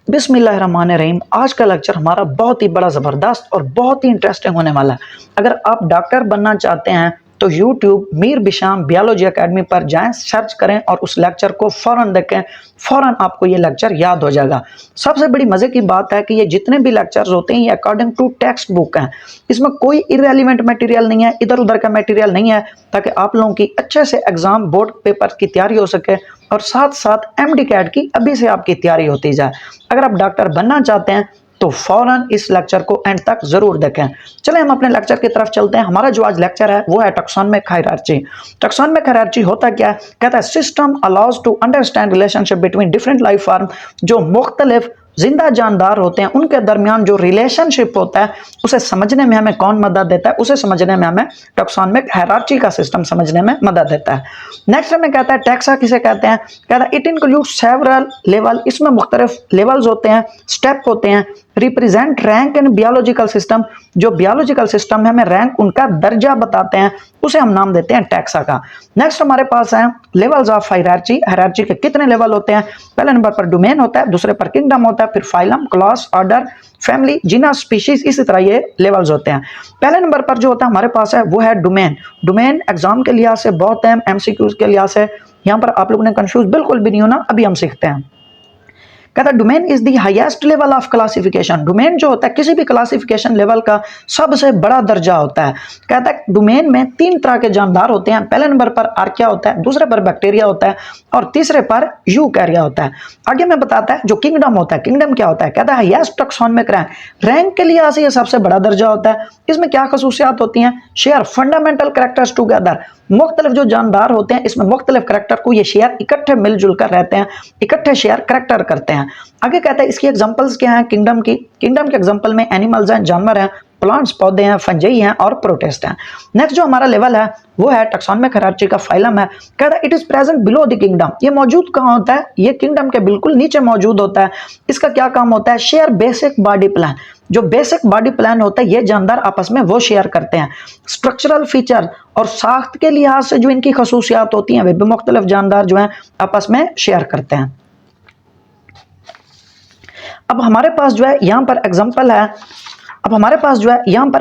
बिस्मिल्लाहिर्रहमानिर्रहीम। आज का लेक्चर हमारा बहुत ही बड़ा ज़बरदस्त और बहुत ही इंटरेस्टिंग होने वाला है। अगर आप डॉक्टर बनना चाहते हैं तो YouTube Mir Besham biology academy पर जाएं, सर्च करें और उस लेक्चर को फ़ौरन देखें। फ़ौरन आपको ये लेक्चर याद हो जाएगा। सबसे बड़ी मज़े की बात है कि ये जितने भी लेक्चर्स होते हैं ये अकॉर्डिंग टू टेक्स्ट बुक हैं। इसमें कोई इरेलीवेंट मटेरियल नहीं है, इधर उधर का मटेरियल नहीं है, ताकि आप लोगों की अच्छे से एग्ज़ाम बोर्ड पेपर की तैयारी हो सके और साथ साथ एमडी कैट की अभी से आपकी तैयारी होती जाए। अगर आप डॉक्टर बनना चाहते हैं तो फौरन इस लेक्चर को एंड तक जरूर देखें। चलें हम अपने लेक्चर की तरफ चलते हैं। हमारा जो आज लेक्चर है वो है टैक्सोनॉमिक हायरार्ची। टैक्सोनॉमिक हायरार्ची होता क्या है? कहता है system allows to understand relationship between different life form. जो मुख्तलिफ जिंदा जानदार होते हैं उनके दरमियान जो रिलेशनशिप होता है उसे समझने में हमें कौन मदद देता है? उसे समझने में हमें टैक्सोनॉमिक हायरार्ची का सिस्टम समझने में मदद देता है। नेक्स्ट हमें कहता है टैक्सा किसे कहते हैं? कहता है इट इंक्लूड्स सेवरल लेवल। इसमें मुख्तलिफ लेवल्स होते हैं, स्टेप होते हैं। Represent rank in biological system. जो बियोलॉजिकल सिस्टम है हमें रैंक उनका दर्जा बताते हैं, उसे हम नाम देते हैं टैक्सा का। नेक्स्ट हमारे पास है लेवल्स ऑफ हायरार्ची। हायरार्ची के कितने लेवल होते हैं? पहले नंबर पर डोमेन होता है, दूसरे पर किंगडम होता है, फिर phylum, class, order, family, genus, species, इसी तरह ये लेवल्स होते हैं। पहले नंबर पर जो होता है हमारे पास है वो है डोमेन। डोमेन एग्जाम के लिहाज से बहुत अहम, एमसीक्यूज के लिहाज से यहाँ पर आप लोगों ने कंफ्यूज बिल्कुल भी नहीं होना, अभी हम सीखते हैं। कहता है domain is the highest level of classification. Domain जो होता है किसी भी क्लासिफिकेशन लेवल का सबसे बड़ा दर्जा होता है। कहता है डोमेन में तीन तरह के जानदार होते हैं। पहले नंबर पर आर्किया होता है, दूसरे पर बैक्टीरिया होता है और तीसरे पर यूकैरिया होता है। आगे में बताता है जो किंगडम होता है। किंगडम क्या होता है? कहता है हाईएस्ट टैक्सोनॉमिक रैंक। रैंक के लिहाज से ये सबसे बड़ा दर्जा होता है। इसमें क्या खसूसियात होती हैं? Share fundamental characters together. मुख्तलिफ जो जानदार होते हैं इसमें मुख्तलिफ करैक्टर को ये शेयर इकट्ठे मिलजुल कर रहते हैं, इकट्ठे शेयर करैक्टर करते हैं। आगे कहता है इसकी एग्जांपल्स क्या हैं किंगडम की? किंगडम के एग्जांपल में एनिमल्स हैं, जानवर हैं, प्लांट्स पौधे हैं, फंजाई हैं और प्रोटिस्ट हैं। नेक्स्ट जो हमारा लेवल है वो है टैक्सोनॉमिक हायरार्ची का फाइलम है। कहता है it is present below the kingdom. ये मौजूद कहाँ होता है? ये किंगडम के बिल्कुल नीचे मौजूद होता है। इसका क्या काम होता है? Share basic body plan. जो बेसिक बॉडी प्लान होता है ये जानदार आपस में वो शेयर करते हैं। स्ट्रक्चरल फीचर और साख्त के लिहाज से जो इनकी खसूसियात होती हैं वे भी मुख्तलिफ जानदार जो हैं आपस में शेयर करते हैं। अब हमारे पास जो है यहाँ पर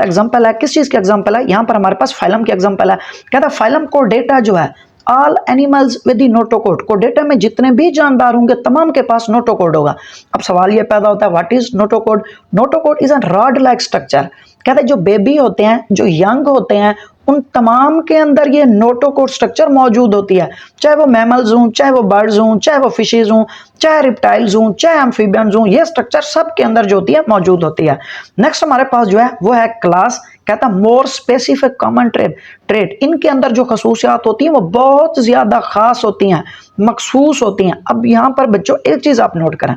एग्जाम्पल है, किस चीज के एग्जाम्पल है? यहाँ पर हमारे पास फाइलम के एग्जाम्पल है। कहता है फाइलम को डेटा जो है ऑल एनिमल्स विद नोटोकोड। को डेटा में जितने भी जानदार होंगे तमाम के पास नोटोकोड होगा। अब सवाल ये पैदा होता है what is notochord? Notochord is a rod like structure. कहते हैं जो बेबी होते हैं, जो यंग होते हैं, उन तमाम के अंदर ये नोटोकोड स्ट्रक्चर मौजूद होती है। चाहे वो मैमल्स हों, चाहे वो बर्ड्स हों, चाहे वो फिशेज हों, चाहे रिप्टाइल्स हों, चाहे एम्फीबियंस हों, ये स्ट्रक्चर सब के अंदर जो होती है मौजूद होती है। नेक्स्ट हमारे पास जो है वो है क्लास। कहता है मोर स्पेसिफिक कॉमन ट्रेट। इनके अंदर जो खसूसियात होती हैं वो बहुत ज्यादा खास होती हैं, मखसूस होती हैं। अब यहाँ पर बच्चों एक चीज आप नोट करें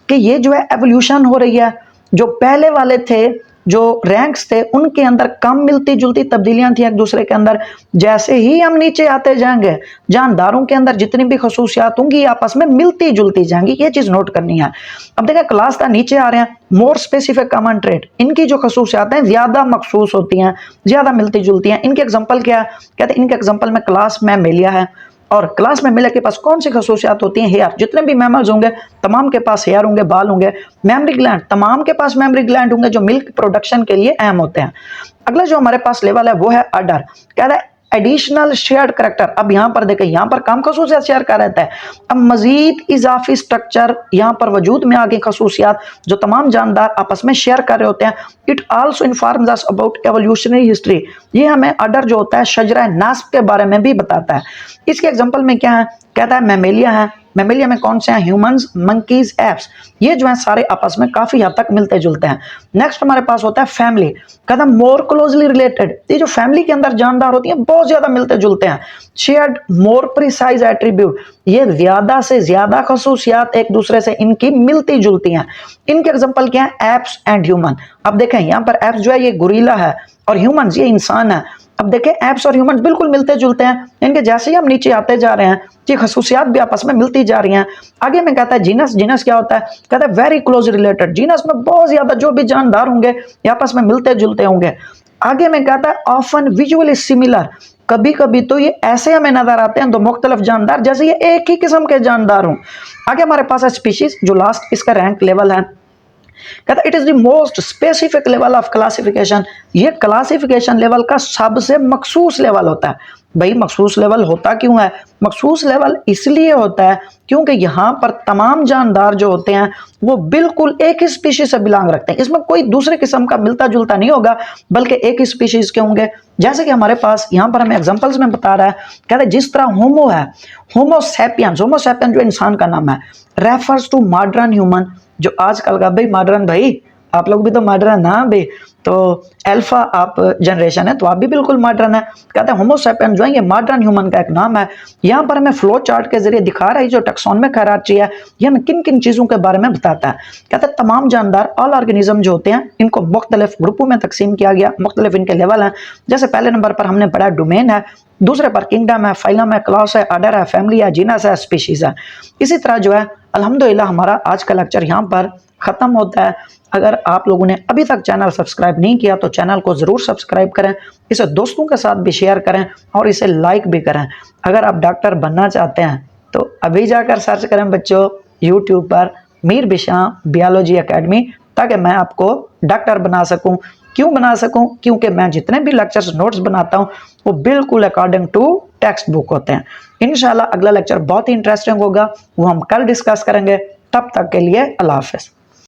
कि ये जो है एवोल्यूशन हो रही है। जो पहले वाले थे, जो रैंक्स थे, उनके अंदर कम मिलती जुलती तब्दीलियां थी एक दूसरे के अंदर। जैसे ही हम नीचे आते जाएंगे जानदारों के अंदर जितनी भी खसूसियात होंगी आपस में मिलती जुलती जाएंगी, ये चीज नोट करनी है। अब देखें क्लास का नीचे आ रहे हैं मोर स्पेसिफिक कॉमन ट्रेट। इनकी जो खसूसियात हैं ज्यादा मखसूस होती हैं, ज्यादा मिलती जुलती हैं। इनके एग्जाम्पल क्या है? कहते हैं इनके एग्जाम्पल में क्लास मैमेलिया है। और क्लास में मिले के पास कौन सी खसूसियात होती हैं? हेयर। जितने भी मैमल्स होंगे तमाम के पास हेयर होंगे, बाल होंगे। मेमरी ग्लैंड, तमाम के पास मेमरी ग्लैंड होंगे जो मिल्क प्रोडक्शन के लिए अहम होते हैं। अगला जो हमारे पास लेवल है वो है ऑर्डर। कहता है एडिशनल शेयर्ड करैक्टर। अब यहाँ पर देखें यहाँ पर कम खसूसियात शेयर कर रहता है। अब मजीद इजाफी स्ट्रक्चर यहाँ पर वजूद में आ गई, खसूसियात जो तमाम जानदार आपस में शेयर कर रहे होते हैं। It also informs us about evolutionary history. ये हमें ऑर्डर जो होता है शजरा नास्ब के बारे में भी बताता है। इसके एग्जाम्पल में क्या है? कहता है मैमेलिया है। मैमेलिया में कौन से हैं? Humans, monkeys, apps. ये जो है सारे आपस में काफी हद तक मिलते जुलते हैं। नेक्स्ट हमारे पास होता है फैमिली। कहता है मोर क्लोजली रिलेटेड। ये जो फैमिली के अंदर जानदार होती है बहुत ज्यादा मिलते जुलते हैं। Shared more precise attribute. ये ज्यादा से ज्यादा खसूसियात एक दूसरे से इनकी मिलती जुलती हैं। इनके एग्जाम्पल क्या है? Apps and human. अब देखें यहाँ पर एप्स जो है ये गुरीला है और ह्यूमंस ये इंसान है। अब देखें एप्स और ह्यूमंस बिल्कुल मिलते जुलते हैं। इनके जैसे ही हम नीचे आते जा रहे हैं ये खसूसियात भी आपस में मिलती जा रही हैं। आगे में कहता है जीनस। जीनस क्या होता है? कहता है वेरी क्लोज रिलेटेड। जीनस में बहुत ज्यादा जो भी जानदार होंगे ये आपस में मिलते जुलते होंगे। आगे में कहता है ऑफन विजुअली सिमिलर। कभी कभी तो ये ऐसे हमें नजर आते हैं दो मुख्तलिफ जानदार जैसे ये एक ही किस्म के जानदार हों। आगे हमारे पास है स्पीशीज, जो लास्ट इसका रैंक लेवल है। कहता it is the most specific level of classification, ये क्लासिफिकेशन लेवल का सबसे मखसूस लेवल होता है। भाई मखसूस लेवल होता क्यों है? मखसूस लेवल इसलिए होता है क्योंकि यहाँ पर तमाम जानदार जो होते हैं वो बिल्कुल एक ही स्पीशीज से बिलोंग रखते हैं, इसमें कोई दूसरे किस्म का मिलता जुलता नहीं होगा, बल्कि एक ही स्पीशीज के होंगे। जैसे कि हमारे पास यहाँ पर हमें एग्जांपल्स में बता रहा है, कहते हैं जिस तरह होमो है, होमोसैपियंस, होमोसैपियंस जो इंसान का नाम है, रेफर्स टू मॉडर्न ह्यूमन, जो आजकल का भाई मॉडर्न, भाई आप लोग भी तो मॉडर्न ना भाई, तो अल्फा आप जनरेशन है तो आप भी बिल्कुल मॉडर्न है। कहते हैं होमोसैपियंस जो है ये मॉडर्न ह्यूमन का एक नाम है। यहाँ पर हमें फ्लो चार्ट के जरिए दिखा रहा है जो टैक्सोनॉमिक हायरार्की है ये हमें किन किन चीज़ों के बारे में बताता है। कहते हैं तमाम जानदार ऑल ऑर्गेनिज्म जो होते हैं इनको मुख्तलिफ ग्रुपों में तकसीम किया गया, मुख्तलिफ इनके लेवल हैं। जैसे पहले नंबर पर हमने पढ़ा डोमेन है, दूसरे पर किंगडम है, फाइलम है, क्लास है, ऑर्डर है, फैमिली है, जीनस है, स्पीशीज है। इसी तरह जो है अल्हम्दुलिल्लाह हमारा आज का लेक्चर यहाँ पर ख़त्म होता है। अगर आप लोगों ने अभी तक चैनल सब्सक्राइब नहीं किया तो चैनल को ज़रूर सब्सक्राइब करें, इसे दोस्तों के साथ भी शेयर करें और इसे लाइक भी करें। अगर आप डॉक्टर बनना चाहते हैं तो अभी जाकर सर्च करें बच्चों यूट्यूब पर मीर बिशाम बायोलॉजी एकेडमी, ताकि मैं आपको डॉक्टर बना सकूं। क्यों बना सकूं? क्योंकि मैं जितने भी लेक्चर्स नोट्स बनाता हूं वो बिल्कुल अकॉर्डिंग टू टेक्स्ट बुक होते हैं। इंशाल्लाह अगला लेक्चर बहुत ही इंटरेस्टिंग होगा, वो हम कल डिस्कस करेंगे। तब तक के लिए अल्लाह हाफ़िज़।